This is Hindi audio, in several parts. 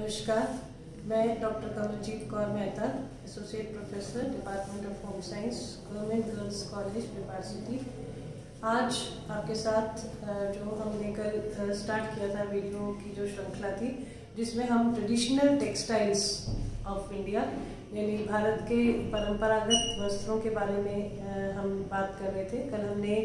नमस्कार, मैं doctor Kamaljeet Kaur Mehta, associate professor, department of home science, government girls college, Nepal city. आज आपके साथ जो हमने कल स्टार्ट किया था वीडियो की जो श्रृंखला थी, जिसमें हम ट्रेडिशनल टेक्सटाइल्स ऑफ इंडिया यानी भारत के परंपरागत वस्त्रों के बारे में हम बात कर रहे थे। कल हमने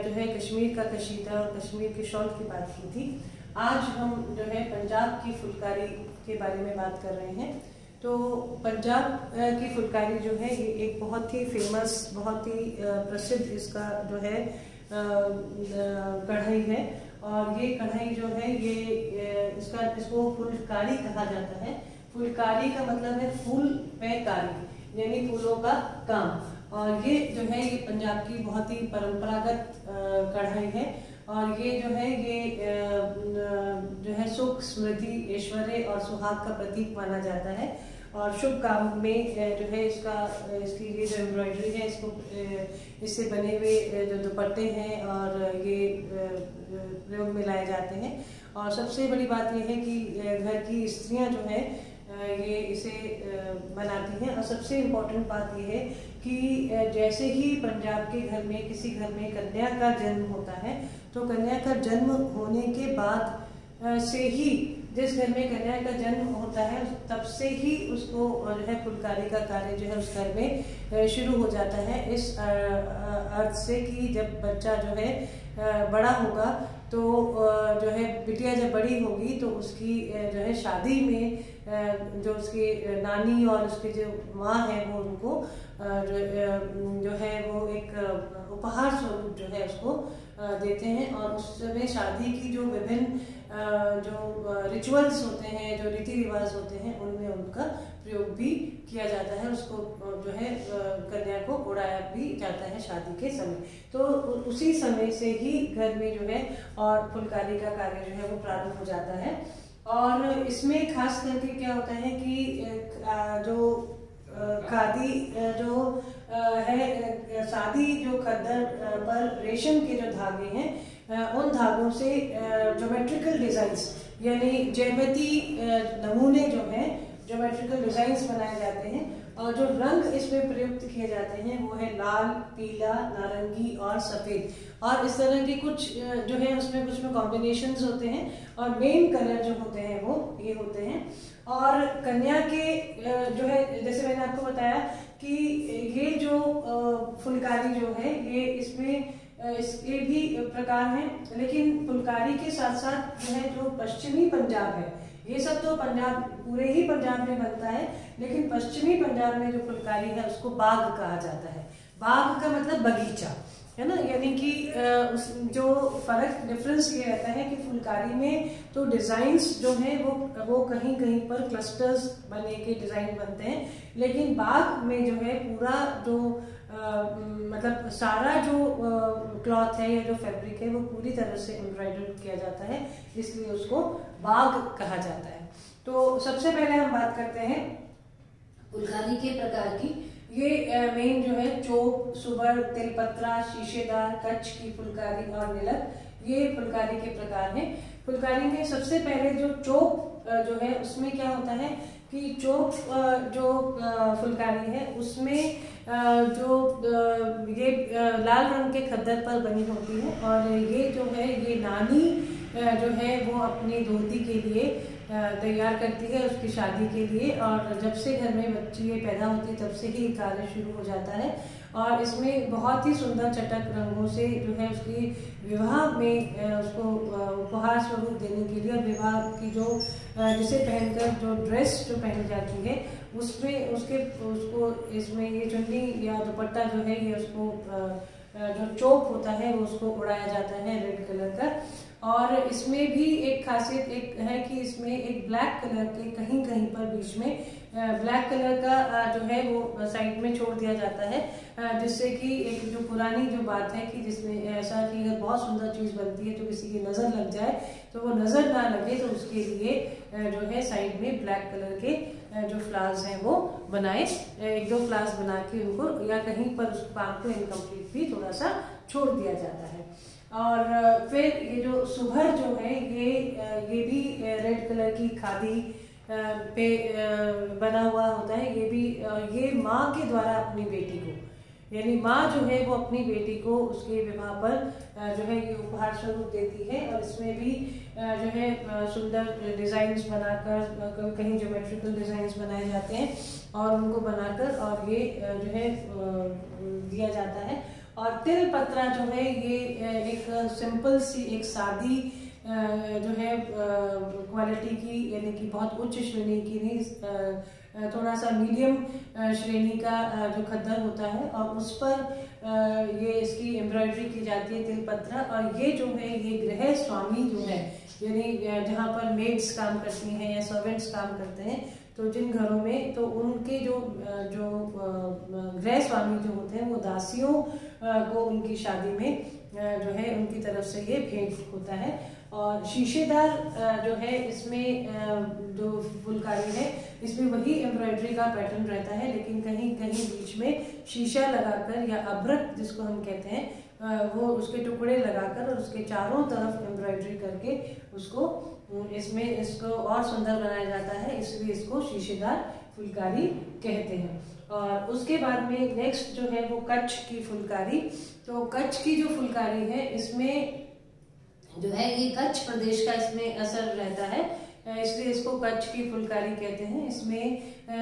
जो है कश्मीर का कशीदा और कश्मीर के शॉल की बात की थी। आज हम जो है पंजाब की फुलकारी के बारे में बात कर रहे हैं। तो पंजाब की फुलकारी जो है ये एक बहुत ही फेमस, बहुत ही प्रसिद्ध इसका जो है कढ़ाई है। और ये कढ़ाई जो है ये इसको फुलकारी कहा जाता है। फुलकारी का मतलब है फूल में कारी, यानी फूलों का काम। और ये जो है ये पंजाब की बहुत ही परंपरागत कढ़ाई है। और ये जो है ये जो है सुख, समृद्धि, ऐश्वर्य और सुहाग का प्रतीक माना जाता है। और शुभ काम में जो है इसकी ये जो एम्ब्रॉयडरी है, इससे बने हुए जो दुपट्टे हैं और ये प्रयोग में लाए जाते हैं। और सबसे बड़ी बात यह है कि घर की स्त्रियां जो है ये इसे बनाती हैं। और सबसे इम्पोर्टेंट बात यह है कि जैसे ही पंजाब के घर में किसी घर में कन्या का जन्म होता है, तो कन्या का जन्म होने के बाद से ही, जिस घर में कन्या का जन्म होता है तब से ही उसको जो है फुलकारी का कार्य जो है उस घर में शुरू हो जाता है। इस अर्थ से कि जब बच्चा जो है बड़ा होगा तो जो है बिटिया जब बड़ी होगी तो उसकी जो है शादी में जो उसकी नानी और उसकी जो माँ है वो उनको जो है वो एक उपहार स्वरूप जो है उसको देते हैं। और उस समय शादी की जो विभिन्न जो रिचुअल्स होते हैं, जो रीति रिवाज होते हैं, उनमें उनका प्रयोग भी किया जाता है। उसको जो है कन्या को उड़ाया भी जाता है शादी के समय। तो उसी समय से ही घर में जो है और फुलकारी का कार्य जो है वो प्रारंभ हो जाता है। और इसमें खास करके क्या होता है कि जो खादी जो है, शादी जो खद्दर पर रेशम के जो धागे हैं, उन धागों से ज्योमेट्रिकल डिजाइन्स यानी ज्यामिति नमूने जो हैं, ज्योमेट्रिकल डिजाइन्स बनाए जाते हैं। और जो रंग इसमें प्रयुक्त किए जाते हैं वो है लाल, पीला, नारंगी और सफेद। और इस तरह के कुछ जो है उसमें कुछ में कॉम्बिनेशंस होते हैं। और मेन कलर जो होते हैं वो ये होते हैं। और कन्या के जो है, जैसे मैंने आपको बताया कि ये जो फुलकारी जो है ये इसमें इसके भी प्रकार हैं। लेकिन फुलकारी के साथ साथ जो है जो पश्चिमी पंजाब है, ये सब तो पंजाब, पूरे ही पंजाब में बनता है। लेकिन पश्चिमी पंजाब में जो फुलकारी है उसको बाग कहा जाता है। बाग का मतलब बगीचा है ना। यानी कि जो फर्क डिफरेंस ये रहता है कि फुलकारी में तो डिजाइन्स जो हैं वो कहीं कहीं पर क्लस्टर्स बने के डिजाइन बनते हैं। लेकिन बाग में जो है पूरा जो मतलब सारा जो क्लॉथ है या जो फैब्रिक है वो पूरी तरह से एम्ब्रॉयडर्ड किया जाता है, इसलिए उसको बाग कहा जाता है। तो सबसे पहले हम बात करते हैं फुलकारी के प्रकार की। ये मेन जो है चोप, सुबर, तिलपत्रा, शीशेदार, कच्छ की फुलकारी और निलक, ये फुलकारी के प्रकार हैं। फुलकारी में सबसे पहले जो चोप जो है उसमें क्या होता है कि चोप जो फुलकारी है उसमें जो ये लाल रंग के खद्दर पर बनी होती है। और ये जो है ये नानी जो है वो अपनी धोती के लिए तैयार करती है उसकी शादी के लिए। और जब से घर में बच्ची पैदा होती है तब से ही कार्य शुरू हो जाता है। और इसमें बहुत ही सुंदर चटक रंगों से जो है उसकी विवाह में उसको उपहार स्वरूप देने के लिए, और विवाह की जो जिसे पहनकर जो ड्रेस जो पहनी जाती है उसमें उसको इसमें ये चुन्नी या दुपट्टा जो है ये उसको जो चोप होता है वो उसको उड़ाया जाता है रेड कलर का। और इसमें भी एक खासियत एक है कि इसमें एक ब्लैक कलर के कहीं कहीं पर बीच में ब्लैक कलर का जो है वो साइड में छोड़ दिया जाता है, जिससे कि एक जो पुरानी जो बात है कि जिसमें ऐसा कि अगर बहुत सुंदर चीज बनती है तो किसी की नजर लग जाए तो वो नजर ना लगे, तो उसके लिए जो है साइड में ब्लैक कलर के जो फ्लावर्स हैं वो बनाए, एक दो फ्लावर्स बना के उनको या कहीं पर उस काम को इनकम्प्लीट भी थोड़ा सा छोड़ दिया जाता है। और फिर ये जो सुभर जो है ये भी रेड कलर की खादी पे बना हुआ होता है। ये माँ के द्वारा अपनी बेटी को, यानी माँ जो है वो अपनी बेटी को उसके विवाह पर जो है ये उपहार स्वरूप देती है। और इसमें भी जो है सुंदर डिजाइन्स बनाकर, कहीं ज्योमेट्रिकल डिजाइन्स बनाए जाते हैं और उनको बनाकर और ये जो है दिया जाता है। और तिल पत्रा जो है ये एक सिंपल सी, एक सादी जो है क्वालिटी की, यानी कि बहुत उच्च श्रेणी की नहीं, थोड़ा सा मीडियम श्रेणी का जो खद्दर होता है और उस पर ये इसकी एम्ब्रॉयडरी की जाती है, तिल पत्रा। और ये जो है ये गृह स्वामी जो है, यानी जहाँ पर मेड्स काम करती हैं या सर्वेंट्स काम करते हैं, तो जिन घरों में, तो उनके जो गृह स्वामी जो होते हैं वो दासियों को उनकी शादी में जो है उनकी तरफ से ये भेंट होता है। और शीशेदार जो है इसमें जो फुलकारी है इसमें वही एम्ब्रॉयडरी का पैटर्न रहता है, लेकिन कहीं कहीं बीच में शीशा लगाकर या अभ्रक जिसको हम कहते हैं वो उसके टुकड़े लगाकर और उसके चारों तरफ एम्ब्रॉयडरी करके उसको इसको और सुंदर बनाया जाता है, इसलिए इसको शीशेदार फुलकारी कहते हैं। और उसके बाद में नेक्स्ट जो है वो कच्छ की फुलकारी। तो कच्छ की जो फुलकारी है इसमें जो है ये कच्छ प्रदेश का इसमें असर रहता है, इसलिए इसको कच्छ की फुलकारी कहते हैं। इसमें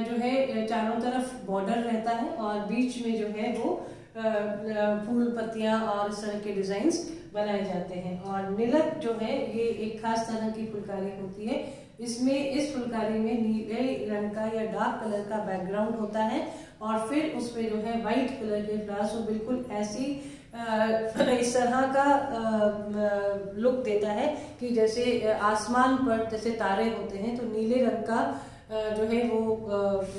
जो है चारों तरफ बॉर्डर रहता है और बीच में जो है वो फूल पत्तियां और इस तरह के डिजाइन्स बनाए जाते हैं। और निलक जो है ये एक खास तरह की फुलकारी होती है। इसमें इस फुलकारी में नीले रंग का या डार्क कलर का बैकग्राउंड होता है और फिर उसमें जो है व्हाइट कलर के फ्लावर्स, वो बिल्कुल ऐसी इस तरह का लुक देता है कि जैसे आसमान पर जैसे तारे होते हैं, तो नीले रंग का जो है वो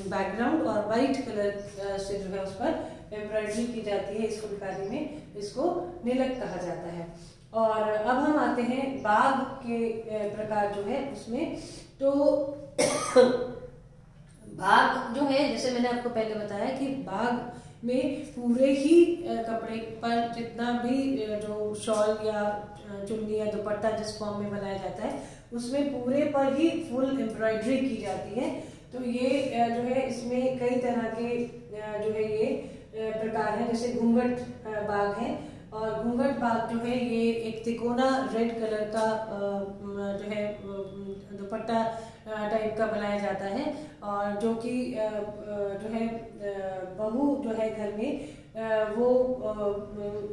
बैकग्राउंड और व्हाइट कलर से जो है उस पर एम्ब्रॉयडरी की जाती है इस फुलकारी में, इसको निलक कहा जाता है। और अब हम आते हैं बाग के प्रकार जो है उसमें। तो बाग जो है, जैसे मैंने आपको पहले बताया कि बाग में पूरे ही कपड़े पर जितना भी जो शॉल या चुन्नी या दुपट्टा जिस फॉर्म में बनाया जाता है उसमें पूरे पर ही फुल एम्ब्रॉयडरी की जाती है। तो ये जो है इसमें कई तरह के जो है ये प्रकार हैं, जैसे घूंघट बाग है। और घूंघट बाग जो है ये एक तिकोना रेड कलर का जो है दुपट्टा टाइप का बनाया जाता है, और जो कि जो है बहू जो है घर में वो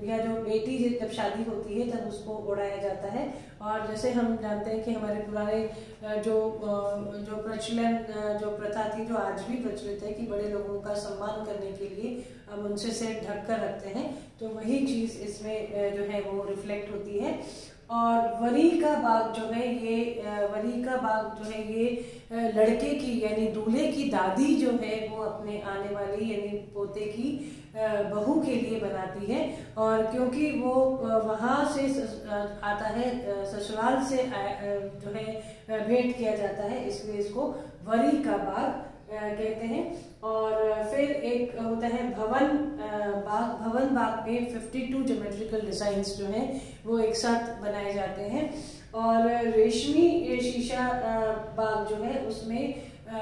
या जो बेटी जब शादी होती है तब उसको ओढ़ाया जाता है। और जैसे हम जानते हैं कि हमारे पुराने जो प्रचलन जो प्रथा थी, जो आज भी प्रचलित है, कि बड़े लोगों का सम्मान करने के लिए हम उनसे सिर ढक कर रखते हैं, तो वही चीज इसमें जो है वो रिफ्लेक्ट होती है। और वरी का बाग जो है ये वरी का बाग जो है ये लड़के की यानी दूल्हे की दादी जो है वो अपने आने वाली यानी पोते की बहू के लिए बनाती है। और क्योंकि वो वहाँ से आता है, ससुराल से जो है भेंट किया जाता है, इसलिए इसको वरी का बाग कहते हैं। और फिर एक होता है भवन बाग। भवन बाग में 52 ज्योमेट्रिकल डिजाइन्स जो हैं वो एक साथ बनाए जाते हैं। और रेशमी शीशा बाग जो है उसमें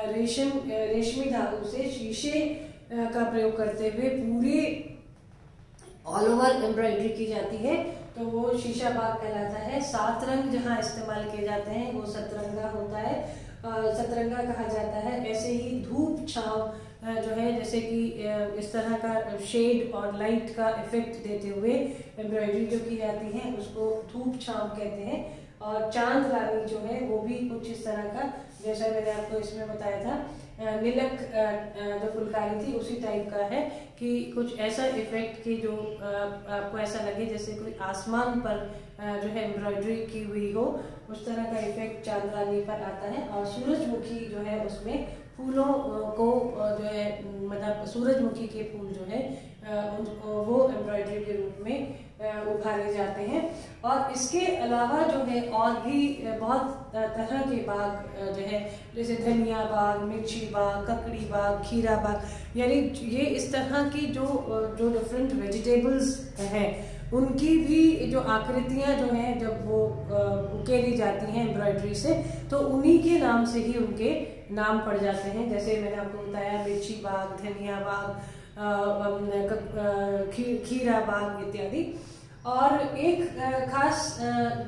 रेशमी धातु से शीशे का प्रयोग करते हुए पूरी ऑल ओवर एम्ब्रॉयडरी की जाती है, तो वो शीशा बाग कहलाता है। 7 रंग जहाँ इस्तेमाल किए जाते हैं वो सतरंगा होता है, सतरंगा कहा जाता है। ऐसे ही धूप छांव जो है, जैसे कि इस तरह का शेड और लाइट का इफेक्ट देते हुए एम्ब्रॉयडरी जो की जाती है उसको धूप छांव कहते हैं। और चांद रानी जो है वो भी कुछ इस तरह का, जैसा मैंने आपको इसमें बताया था, निलक जो फुलकारी थी उसी टाइप का है कि कुछ ऐसा इफेक्ट कि जो आपको ऐसा लगे जैसे कोई आसमान पर जो है एम्ब्रॉयडरी की हुई हो, उस तरह का इफेक्ट चांद रानी पर आता है। और सूरजमुखी जो है उसमें फूलों को जो है मतलब सूरजमुखी के फूल जो है वो एम्ब्रॉयडरी के रूप में उभारे जाते हैं। और इसके अलावा जो है और भी बहुत तरह के बाग जो है, जैसे धनिया बाग, मिर्ची बाग, ककड़ी बाग, खीरा बाग, यानी ये इस तरह की जो डिफरेंट वेजिटेबल्स हैं उनकी भी जो आकृतियां जो हैं जब वो उकेरी जाती हैं एम्ब्रॉयडरी से, तो उन्हीं के नाम से ही उनके नाम पड़ जाते हैं। जैसे मैंने आपको बताया मिर्ची बाग, धनिया बाग, खीरा बाग इत्यादि। और एक खास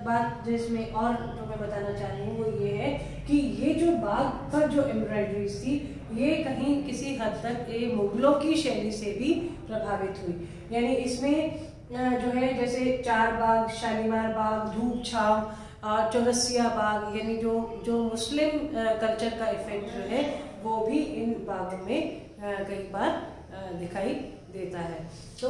बात जिसमें और जो मैं बताना चाह रही हूँ वो ये है कि ये जो बाग पर जो एम्ब्रॉयडरीज थी ये कहीं किसी हद तक ये मुगलों की शैली से भी प्रभावित हुई। यानी इसमें जो है जैसे चार बाग, शालीमार बाग, धूप छाव, चौरसिया बाग, यानी जो मुस्लिम कल्चर का इफेक्ट जो है वो भी इन बागों में कई बार दिखाई देता है। तो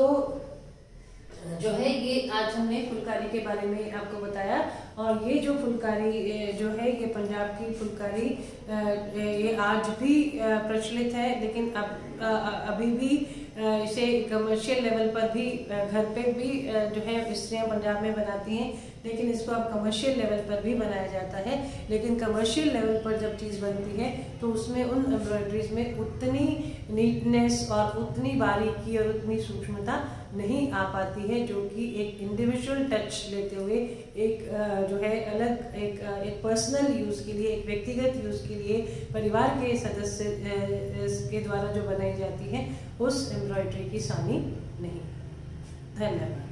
जो है ये आज हमने फुलकारी के बारे में आपको बताया। और ये जो फुलकारी जो है ये पंजाब की फुलकारी ये आज भी प्रचलित है, लेकिन अभी भी इसे कमर्शियल लेवल पर भी घर पे भी जो है स्त्रियां पंजाब में बनाती हैं, लेकिन इसको अब कमर्शियल लेवल पर भी बनाया जाता है। लेकिन कमर्शियल लेवल पर जब चीज़ बनती है तो उसमें उन एम्ब्रॉयडरीज में उतनी नीटनेस और उतनी बारीकी और उतनी सूक्ष्मता नहीं आ पाती है, जो कि एक इंडिविजुअल टच लेते हुए एक जो है अलग एक पर्सनल यूज़ के लिए, एक व्यक्तिगत यूज़ के लिए परिवार के सदस्य के द्वारा जो बनाई जाती है उस एम्ब्रॉयडरी की सानी नहीं। धन्यवाद।